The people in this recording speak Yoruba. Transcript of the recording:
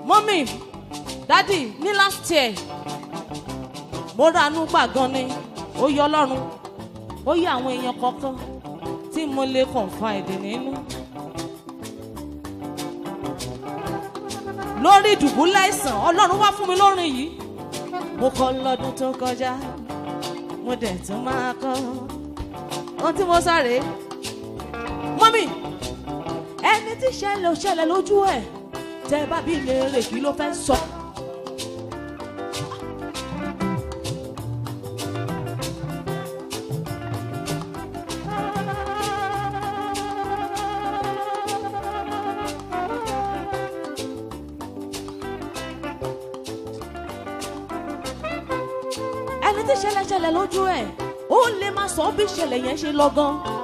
mọ́mì dádì ní last year mo ranú gbà gan ni ó yọ ọlọ́run ó yẹ àwọn èèyàn kọ̀ọ̀kan tí mo lè confide nínú. lórí ìdùbúlẹ̀ àìsàn ọlọ́run wá fún mi lórin yìí mo kọ lọ́dún tó kọjá mo dẹ̀ tún máa kọ ohun tí mo sáré. mọ́mì ẹni tí ṣẹlẹ̀ ò ṣẹlẹ̀ lójú ẹ̀ tẹ́ bá bí léèrè kí ló fẹ́ sọ. ẹni tí ṣẹlẹ̀ lójú ẹ̀ ó lè má sọ bí ìṣẹ̀lẹ̀ yẹn ṣe lọ gan.